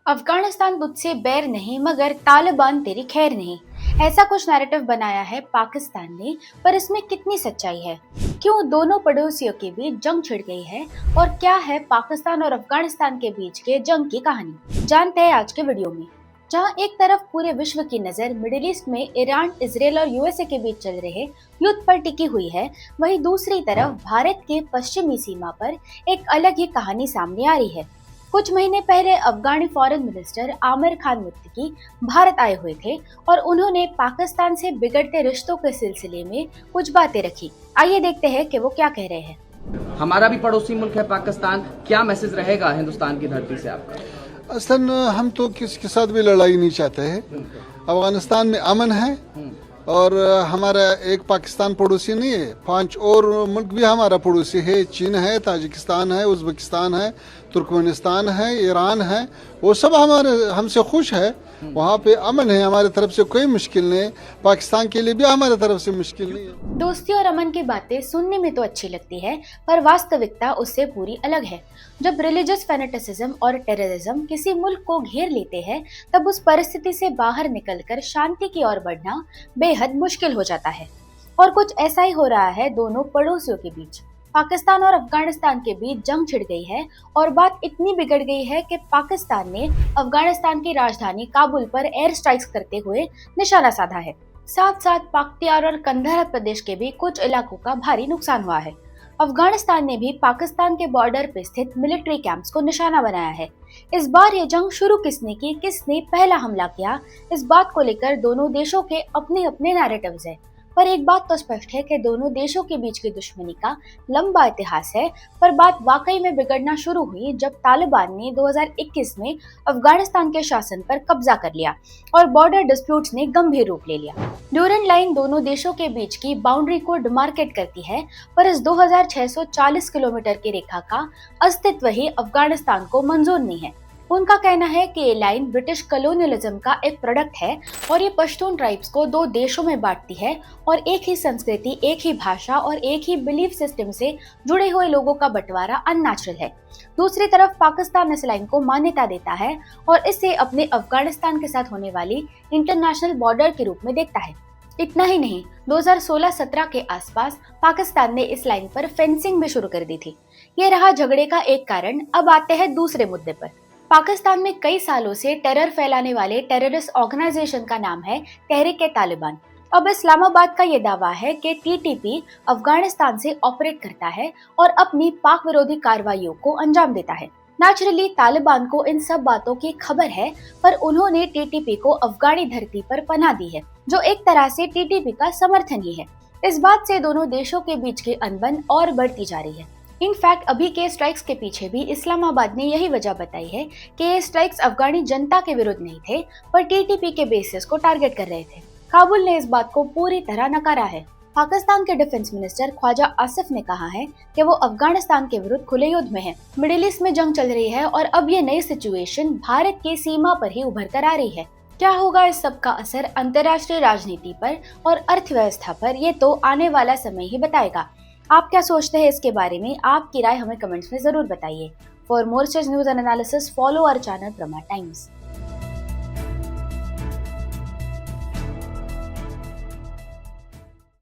अफगानिस्तान तुझसे बैर नहीं मगर तालिबान तेरी खैर नहीं। ऐसा कुछ नैरेटिव बनाया है पाकिस्तान ने, पर इसमें कितनी सच्चाई है? क्यों दोनों पड़ोसियों के बीच जंग छिड़ गई है और क्या है पाकिस्तान और अफगानिस्तान के बीच के जंग की कहानी, जानते हैं आज के वीडियो में। जहां एक तरफ पूरे विश्व की नजर मिडिल ईस्ट में ईरान, इजराइल और यूएसए के बीच चल रहे युद्ध पर टिकी हुई है, वहीं दूसरी तरफ भारत के पश्चिमी सीमा पर एक अलग ही कहानी सामने आ रही है। कुछ महीने पहले अफगानी फॉरेन मिनिस्टर आमिर खान मुत्तकी भारत आए हुए थे और उन्होंने पाकिस्तान से बिगड़ते रिश्तों के सिलसिले में कुछ बातें रखी। आइए देखते हैं कि वो क्या कह रहे हैं। हमारा भी पड़ोसी मुल्क है पाकिस्तान, क्या मैसेज रहेगा हिंदुस्तान की धरती से आपका? असल हम तो किसी के साथ भी लड़ाई नहीं चाहते हैं। अफगानिस्तान में अमन है और हमारा एक पाकिस्तान पड़ोसी नहीं है, 5 और मुल्क भी हमारा पड़ोसी है। चीन है, ताजिकिस्तान है, उज़्बेकिस्तान है, तुर्कमेनिस्तान है, ईरान है। वो सब हमसे खुश है। वहाँ पे अमन है, हमारी तरफ से कोई मुश्किल नहीं। पाकिस्तान के लिए भी हमारी तरफ से मुश्किल नहीं है। दोस्ती और अमन की बातें सुनने में तो अच्छी लगती है, पर वास्तविकता उससे पूरी अलग है। जब रिलीजियस फैनेटिसिज्म और टेररिज्म किसी मुल्क को घेर लेते हैं, तब उस परिस्थिति से बाहर निकलकर शांति की ओर बढ़ना बेहद मुश्किल हो जाता है। और कुछ ऐसा ही हो रहा है दोनों पड़ोसियों के बीच। पाकिस्तान और अफगानिस्तान के बीच जंग छिड़ गई है और बात इतनी बिगड़ गई है कि पाकिस्तान ने अफगानिस्तान की राजधानी काबुल पर एयर स्ट्राइक्स करते हुए निशाना साधा है। साथ साथ पख्तियार और कंधार प्रदेश के भी कुछ इलाकों का भारी नुकसान हुआ है। अफगानिस्तान ने भी पाकिस्तान के बॉर्डर पे स्थित मिलिट्री कैंप्स को निशाना बनाया है। इस बार ये जंग शुरू किसने की, किसने पहला हमला किया, इस बात को लेकर दोनों देशों के अपने अपने नैरेटिव्स है। पर एक बात तो स्पष्ट है कि दोनों देशों के बीच की दुश्मनी का लंबा इतिहास है। पर बात वाकई में बिगड़ना शुरू हुई जब तालिबान ने 2021 में अफगानिस्तान के शासन पर कब्जा कर लिया और बॉर्डर डिस्प्यूट्स ने गंभीर रूप ले लिया। ड्यूरन लाइन दोनों देशों के बीच की बाउंड्री को डिमार्केट करती है, पर इस 2640 किलोमीटर की रेखा का अस्तित्व ही अफगानिस्तान को मंजूर नहीं है। उनका कहना है कि ये लाइन ब्रिटिश कॉलोनियलिज्म का एक प्रोडक्ट है और ये पश्तून ट्राइब्स को 2 देशों में बांटती है और एक ही संस्कृति, एक ही भाषा और एक ही बिलीफ सिस्टम से जुड़े हुए लोगों का बंटवारा अननेचुरल है। दूसरी तरफ पाकिस्तान इस लाइन को मान्यता देता है और इसे अपने अफगानिस्तान के साथ होने वाली इंटरनेशनल बॉर्डर के रूप में देखता है। इतना ही नहीं, 2016-17 के आसपास पाकिस्तान ने इस लाइन पर फेंसिंग भी शुरू कर दी थी। ये रहा झगड़े का एक कारण। अब आते हैं दूसरे मुद्दे पर। पाकिस्तान में कई सालों से टेरर फैलाने वाले टेररिस्ट ऑर्गेनाइजेशन का नाम है तहरीक-ए-तालिबान। अब इस्लामाबाद का ये दावा है कि टीटीपी अफगानिस्तान से ऑपरेट करता है और अपनी पाक विरोधी कार्रवाइयों को अंजाम देता है। नेचुरली तालिबान को इन सब बातों की खबर है, पर उन्होंने टीटीपी को अफगानी धरती पर पनाह दी है, जो एक तरह से टीटीपी का समर्थन ही है। इस बात से दोनों देशों के बीच की अनबन और बढ़ती जा रही है। इनफैक्ट अभी के स्ट्राइक्स के पीछे भी इस्लामाबाद ने यही वजह बताई है कि ये स्ट्राइक्स अफगानी जनता के विरुद्ध नहीं थे, पर टीटीपी के बेसिस को टारगेट कर रहे थे। काबुल ने इस बात को पूरी तरह नकारा है। पाकिस्तान के डिफेंस मिनिस्टर ख्वाजा आसिफ ने कहा है कि वो अफगानिस्तान के विरुद्ध खुले युद्ध में है। मिडिल ईस्ट में जंग चल रही है और अब ये नई सिचुएशन भारत की सीमा पर ही उभर कर आ रही है। क्या होगा इस सब का असर अंतर्राष्ट्रीय राजनीति पर और अर्थव्यवस्था पर, ये तो आने वाला समय ही बताएगा। आप क्या सोचते हैं इसके बारे में? आपकी राय हमें कमेंट्स में जरूर बताइए। For more such news and analysis follow our channel Prama times.